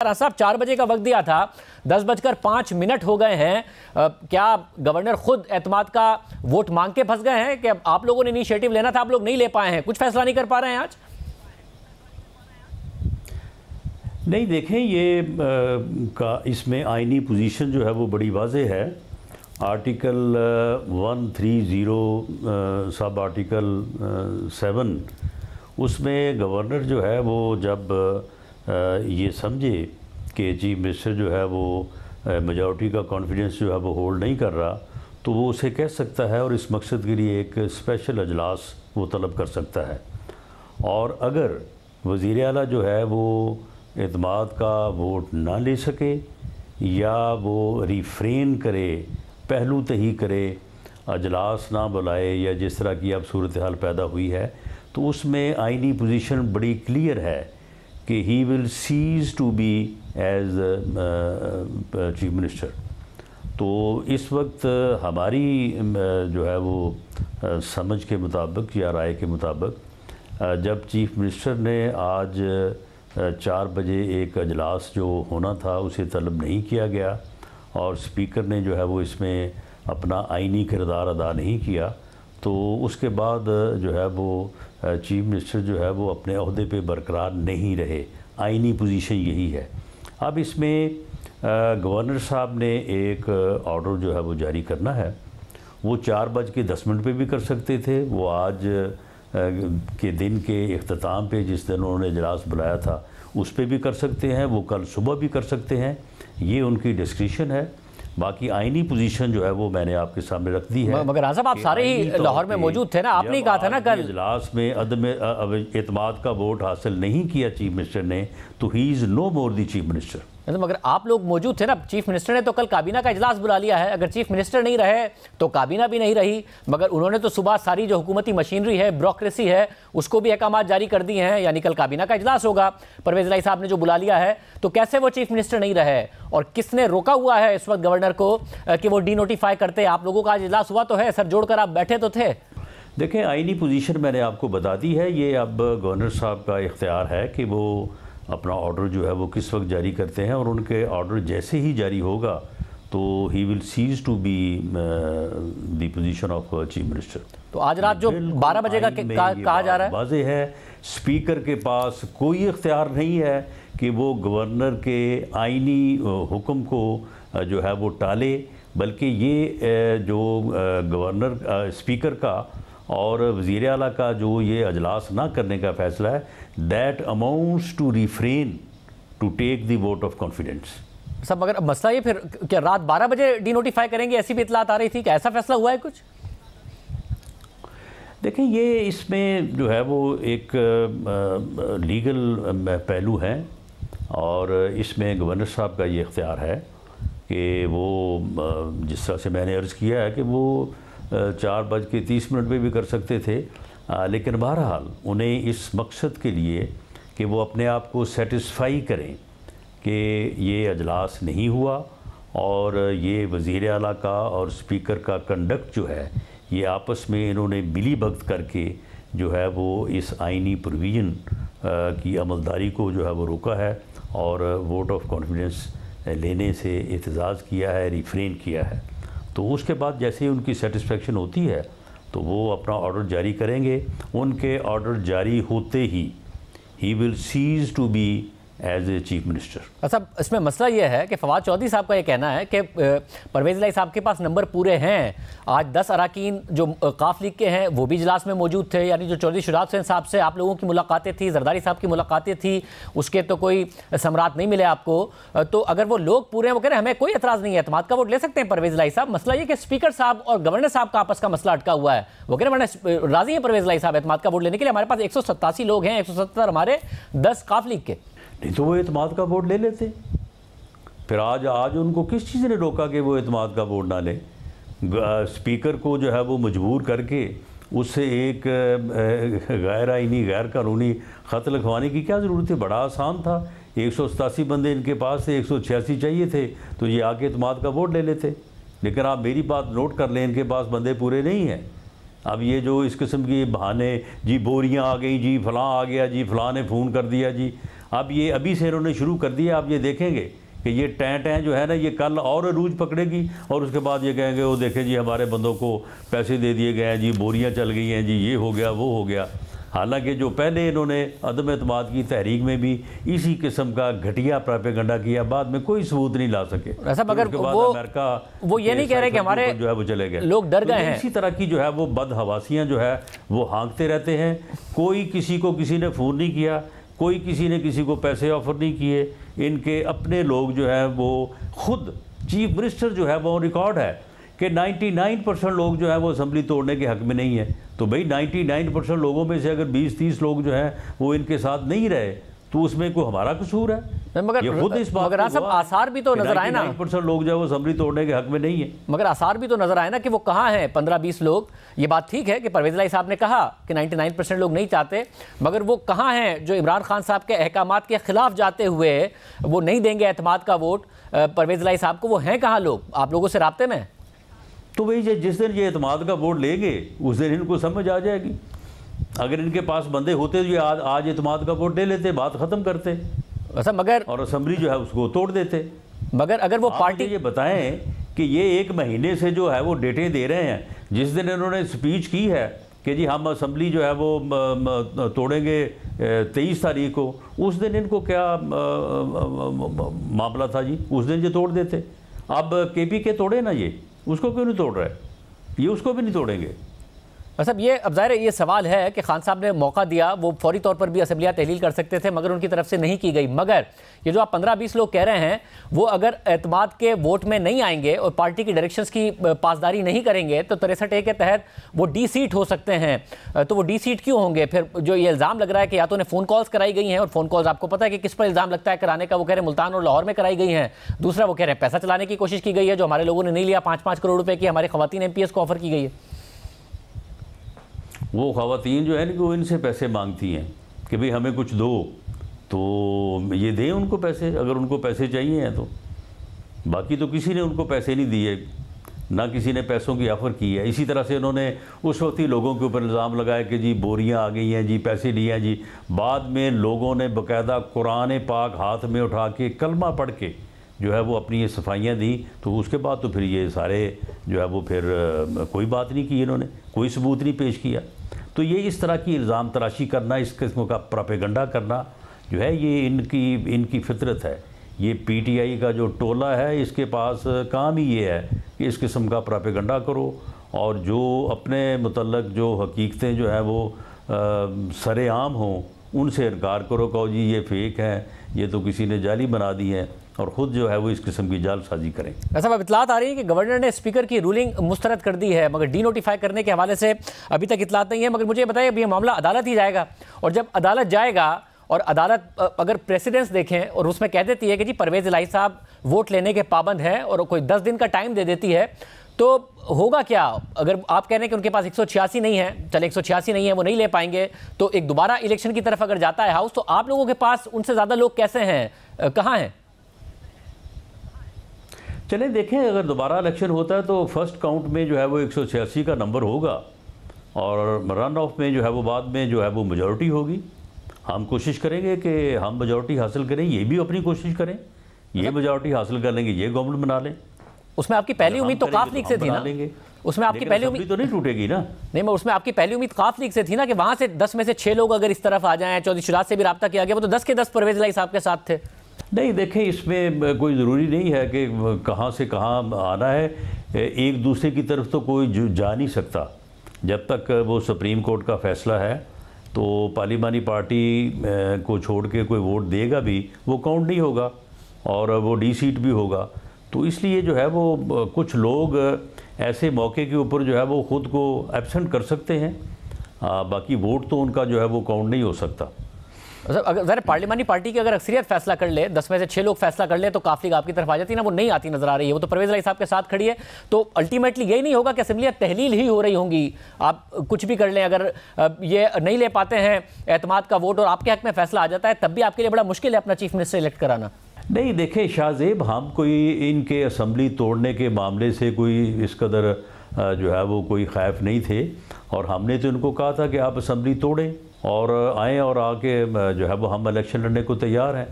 साहब 4 बजे का वक्त दिया था, 10:05 हो गए हैं। क्या गवर्नर खुद एतमाद का वोट मांग के फंस गए हैं कि आप लोगों ने इनिशिएटिव लेना था, आप लोग नहीं ले पाए हैं, कुछ फैसला नहीं कर पा रहे हैं आज? नहीं, देखें ये इसमें आईनी पोजीशन जो है वो बड़ी वाज़ेह है। आर्टिकल 130 सब आर्टिकल 7 उसमें गवर्नर जो है वो जब ये समझे कि चीफ मिनिस्टर जो है वो मेजॉरिटी का कॉन्फिडेंस जो है वो होल्ड नहीं कर रहा, तो वो उसे कह सकता है और इस मकसद के लिए एक स्पेशल अजलास वो तलब कर सकता है। और अगर वज़ीर आला जो है वो एतमाद का वोट ना ले सके या वो रिफ्रेन करे, पहलू तही करे, अजलास ना बुलाए या जिस तरह की अब सूरत हाल पैदा हुई है, तो उसमें आईनी पोजीशन बड़ी क्लियर है कि he will cease to be as chief minister. तो इस वक्त हमारी जो है वो समझ के मुताबिक या राय के मुताबिक जब चीफ मिनिस्टर ने आज 4 बजे एक अजलास जो होना था उसे तलब नहीं किया गया और स्पीकर ने जो है वो इसमें अपना आईनी किरदार अदा नहीं किया, तो उसके बाद जो है वो चीफ मिनिस्टर जो है वो अपने अहदे पे बरकरार नहीं रहे। आईनी पोजीशन यही है। अब इसमें गवर्नर साहब ने एक ऑर्डर जो है वो जारी करना है। वो 4:10 पे भी कर सकते थे, वो आज के दिन के इख्तिताम पे जिस दिन उन्होंने इजलास बुलाया था उस पर भी कर सकते हैं, वो कल सुबह भी कर सकते हैं, ये उनकी डिस्क्रिशन है। बाकी आईनी पोजीशन जो है वो मैंने आपके सामने रख दी है। मगर आज़म आप सारे ही लाहौर में मौजूद थे ना, आपने कहा था ना कल इजलास में अदम एतमाद का वोट हासिल नहीं किया चीफ मिनिस्टर ने, तो he is no more the chief minister. मगर आप लोग मौजूद थे ना, चीफ मिनिस्टर ने तो कल काबीना का इजलास बुला लिया है। अगर चीफ मिनिस्टर नहीं रहे तो काबीना भी नहीं रही, मगर उन्होंने तो सुबह सारी जो हुकूमती मशीनरी है, ब्यूरोक्रेसी है, उसको भी अहकाम जारी कर दिए हैं, यानी कल काबीना का इजलास होगा। परवेज़ इलाही साहब ने जो बुला लिया है, तो कैसे वो चीफ मिनिस्टर नहीं रहे और किसने रोका हुआ है इस वक्त गवर्नर को कि वो डीनोटिफाई करते? आप लोगों का आज इजलास हुआ तो है, सर जोड़कर आप बैठे तो थे। देखें, आईनी पोजीशन मैंने आपको बता दी है। ये अब गवर्नर साहब का इख्तियार है कि वो अपना ऑर्डर जो है वो किस वक्त जारी करते हैं, और उनके ऑर्डर जैसे ही जारी होगा तो he will cease to be the position of chief minister. तो आज रात जो 12 बजे का कहा जा रहा है, वाज़ेह है स्पीकर के पास कोई इख्तियार नहीं है कि वो गवर्नर के आईनी हुक्म को जो है वो टाले, बल्कि ये जो गवर्नर स्पीकर का और वज़ीर आला का जो ये अजलास ना करने का फ़ैसला है, that amounts to refrain to take the vote of confidence. सब मगर मसला ये फिर क्या रात 12 बजे डीनोटिफाई करेंगे, ऐसी भी इतलात आ रही थी कि ऐसा फैसला हुआ है कुछ? देखें, ये इसमें जो है वो एक लीगल पहलू है और इसमें गवर्नर साहब का ये इख्तियार है कि वो जिस तरह से मैंने अर्ज़ किया है कि वो 4:30 पे भी कर सकते थे, लेकिन बहरहाल उन्हें इस मकसद के लिए कि वो अपने आप को सेटिस्फाई करें कि ये अजलास नहीं हुआ और ये वज़ीर आला का और स्पीकर का कंडक्ट जो है ये आपस में इन्होंने मिली भगत करके जो है वो इस आईनी प्रोविज़न की अमलदारी को जो है वो रोका है और वोट ऑफ कॉन्फिडेंस लेने से एतजाज़ किया है, रिफ्रेन किया है। तो उसके बाद जैसे ही उनकी सेटिस्फेक्शन होती है तो वो अपना ऑर्डर जारी करेंगे। उनके ऑर्डर जारी होते ही will cease to be as a chief minister. अच्छा, इसमें मसला ये है कि फवाद चौधरी साहब का ये कहना है कि परवेज़ इलाही साहब के पास नंबर पूरे हैं। आज 10 अरकान जो काफ लीग के हैं वो भी इजलास में मौजूद थे, यानी जो चौधरी शुजात हुसैन साहब से आप लोगों की मुलाकातें थी, जरदारी साहब की मुलाकातें थी, उसके तो कोई समरात नहीं मिले आपको। तो अगर वो लोग पूरे हैं, वो कह रहे हैं हमें कोई एतराज़ नहीं है, एतमाद का वोट ले सकते हैं परवेज़ इलाही साहब। मसला ये कि स्पीकर साहब और गवर्नर साहब का आपस का मसला अटका हुआ है। वो कह रहे हैं राज़ी हैं परवेज़ इलाही साहब एतमाद का वोट लेने के लिए, हमारे पास 187 लोग हैं, 170 हमारे 10 काफ लीग के। नहीं तो वो एतमाद का वोट ले लेते। फिर आज उनको किस चीज़ ने रोका कि वो एतमाद का वोट ना लें? स्पीकर को जो है वो मजबूर करके उससे एक गैर आईनी गैर कानूनी ख़त लिखवाने की क्या ज़रूरत है? बड़ा आसान था। 187 बंदे इनके पास थे, 186 चाहिए थे, तो ये आके एतमाद का वोट ले लेते। लेकिन आप मेरी बात नोट कर लें, इनके पास बंदे पूरे नहीं हैं। अब ये जो इस किस्म की बहाने, जी बोरियां आ गई, जी फलां आ गया, जी फलां ने फ़ोन कर दिया जी, अब ये अभी से इन्होंने शुरू कर दिया, आप ये देखेंगे कि ये टैं जो है ना, ये कल और अरूज पकड़ेगी और उसके बाद ये कहेंगे वो देखें जी हमारे बंदों को पैसे दे दिए गए हैं जी, बोरियां चल गई हैं जी, ये हो गया वो हो गया। हालांकि जो पहले इन्होंने अदम एतमाद की तहरीक में भी इसी किस्म का घटिया प्रोपेगेंडा किया, बाद में कोई सबूत नहीं ला सके। ऐसा मगर वो ये नहीं कह रहे कि हमारे जो है वो चले गए, लोग डर गए हैं। इसी तरह की जो है वो बदहवासियाँ जो है वो हाँकते रहते हैं। कोई किसी को किसी ने फ़ोन नहीं किया, कोई किसी ने किसी को पैसे ऑफर नहीं किए। इनके अपने लोग जो है वो खुद चीफ मिनिस्टर जो है वो रिकॉर्ड है कि 99% लोग जो है वो असम्बली तोड़ने के हक़ में नहीं है। तो भाई 99% लोगों में से अगर 20-30 लोग जो है वो इनके साथ नहीं रहे तो उसमें कोई हमारा कसूर है? मगर ये खुद इस बात मगर सब आसार भी तो नजर आए ना, 99% लोग जो है वो असम्बली तोड़ने के हक़ में नहीं है। मगर आसार भी तो नजर आए ना कि वो कहाँ हैं 15-20 लोग। ये बात ठीक है कि परवेज़ इलाही साहब ने कहा कि 99% लोग नहीं चाहते, मगर वो कहाँ हैं जो इमरान खान साहब के अहकामात के खिलाफ जाते हुए वो नहीं देंगे एतमाद का वोट परवेज़ इलाही साहब को? वो हैं कहाँ लोग? आप लोगों से राब्ते में? तो भाई जिस दिन ये एतमाद का वोट लेंगे उस दिन इनको समझ आ जाएगी। अगर इनके पास बंदे होते तो ये आज एतमाद का वोट ले लेते, बात ख़त्म करते ऐसा, मगर और असम्बली जो है उसको तोड़ देते। मगर अगर वो पार्टी ये बताएं कि ये 1 महीने से जो है वो डेटें दे रहे हैं, जिस दिन इन्होंने स्पीच की है कि जी हम असम्बली जो है वो तोड़ेंगे 23 तारीख को, उस दिन इनको क्या मामला था जी? उस दिन ये तोड़ देते। अब KPK तोड़े ना, ये उसको क्यों नहीं तोड़ रहा है? ये उसको भी नहीं तोड़ेंगे। मतलब ये अब ज़ाहिर है ये सवाल है कि खान साहब ने मौका दिया, वो फौरी तौर पर भी असम्बलियाँ तहलील कर सकते थे, मगर उनकी तरफ से नहीं की गई। मगर ये जो आप 15-20 लोग कह रहे हैं वो अगर एतमाद के वोट में नहीं आएंगे और पार्टी की डायरेक्शंस की पासदारी नहीं करेंगे तो 63A के तहत वो डी सीट हो सकते हैं। तो वो डी सीट क्यों होंगे? फिर जो ये इल्ज़ाम लग रहा है कि या तो उन्हें फ़ोन कॉल्स कराई गई हैं, और फ़ोन कॉल्स आपको पता है कि किस पर इल्ज़ाम लगता है कराने का, वो कह रहे हैं मुल्तान और लाहौर में कराई गई हैं। दूसरा वो कह रहे हैं पैसा चलाने की कोशिश की गई है जो हमारे लोगों ने नहीं लिया, 5-5 करोड़ रुपये की हमारी ख़वातीन MPS को ऑफ़र की गई है। वो ख़वातीन जो है ना कि वो इनसे पैसे मांगती हैं कि भाई हमें कुछ दो, तो ये दें उनको पैसे अगर उनको पैसे चाहिए हैं तो। बाकी तो किसी ने उनको पैसे नहीं दिए, ना किसी ने पैसों की ऑफ़र की है। इसी तरह से उन्होंने उस वक्त ही लोगों के ऊपर इल्ज़ाम लगाया कि जी बोरियां आ गई हैं जी, पैसे लिए हैं जी। बाद में लोगों ने बाकायदा कुरान पाक हाथ में उठा के कलमा पढ़ के जो है वो अपनी ये सफाइयाँ दी। तो उसके बाद तो फिर ये सारे जो है वो फिर कोई बात नहीं की, इन्होंने कोई सबूत नहीं पेश किया। तो ये इस तरह की इल्ज़ाम तराशी करना, इस किस्म का प्रोपेगेंडा करना जो है ये इनकी फितरत है। ये PTI का जो टोला है इसके पास काम ही ये है कि इस किस्म का प्रोपेगेंडा करो और जो अपने मुतल्लक जो हकीकतें जो है वो सरेआम हों उनसे इनकार करो, कहो जी ये फेक है, ये तो किसी ने जाली बना दी है, और ख़ुद जो है वो इस किस्म की जालसाजी करें। ऐसा अब इतलात आ रही है कि गवर्नर ने स्पीकर की रूलिंग मुस्तरद कर दी है, मगर डीनोटिफाई करने के हवाले से अभी तक इतलात नहीं है। मगर मुझे बताइए अभी ये मामला अदालत ही जाएगा, और जब अदालत जाएगा और अदालत अगर प्रेसिडेंस देखें और उसमें कह देती है कि जी परवेज़ इलाही साहब वोट लेने के पाबंद हैं और कोई 10 दिन का टाइम दे देती है, तो होगा क्या? अगर आप कह रहे हैं कि उनके पास 186 नहीं है, चले 186 नहीं है, वो नहीं ले पाएंगे, तो एक दोबारा इलेक्शन की तरफ अगर जाता है हाउस, तो आप लोगों के पास उनसे ज़्यादा लोग कैसे हैं, कहाँ हैं? चलें देखें, अगर दोबारा इलेक्शन होता है तो फर्स्ट काउंट में जो है वो 186 का नंबर होगा, और रन ऑफ में जो है वो बाद में जो है वो मेजॉरिटी होगी। हम कोशिश करेंगे कि हम मेजॉरिटी हासिल करें, ये भी अपनी कोशिश करें, ये मेजॉरिटी हासिल कर लेंगे, ये गवर्नमेंट बना लें। उसमें आपकी पहली उम्मीद तो काफ लीग से थी ना? उसमें आपकी पहली उम्मीद तो नहीं टूटेगी ना? नहीं, मैं उसमें आपकी पहली उम्मीद काफ लीग से थी ना कि वहां से 10 में से 6 लोग अगर इस तरफ आ जाएं। चौधरी शुरात से भी रब्ता किया गया, वो तो 10 के 10 परवेज़ इलाही साहब के साथ थे। नहीं देखें, इसमें कोई ज़रूरी नहीं है कि कहाँ से कहाँ आना है, एक दूसरे की तरफ तो कोई जा नहीं सकता। जब तक वो सुप्रीम कोर्ट का फ़ैसला है तो पार्लिमानी पार्टी को छोड़ के कोई वोट देगा भी वो काउंट नहीं होगा, और वो डी सीट भी होगा। तो इसलिए जो है वो कुछ लोग ऐसे मौके के ऊपर जो है वो ख़ुद को एब्सेंट कर सकते हैं, बाकी वोट तो उनका जो है वो काउंट नहीं हो सकता। अगर पार्लिमानी पार्टी की अगर अक्सरियत फैसला कर ले, 10 में से 6 लोग फैसला कर ले, तो काफी आपकी तरफ आ जाती है ना, वो नहीं आती नजर आ रही है। वो तो परवेज़ इलाही साहब के साथ खड़ी है, तो अल्टीमेटली यही नहीं होगा कि असेंबलियाँ तहलील ही हो रही होंगी। आप कुछ भी कर लें, अगर ये नहीं ले पाते हैं एतमाद का वोट और आपके हक में फैसला आ जाता है, तब भी आपके लिए बड़ा मुश्किल है अपना चीफ मिनिस्टर इलेक्ट कराना। नहीं देखें शाहजेब, हम कोई इनके असम्बली तोड़ने के मामले से कोई इस कदर जो है वो कोई खैफ नहीं थे, और हमने तो इनको कहा था कि आप असम्बली तोड़ें और आएँ और आके जो है वो हम इलेक्शन लड़ने को तैयार हैं।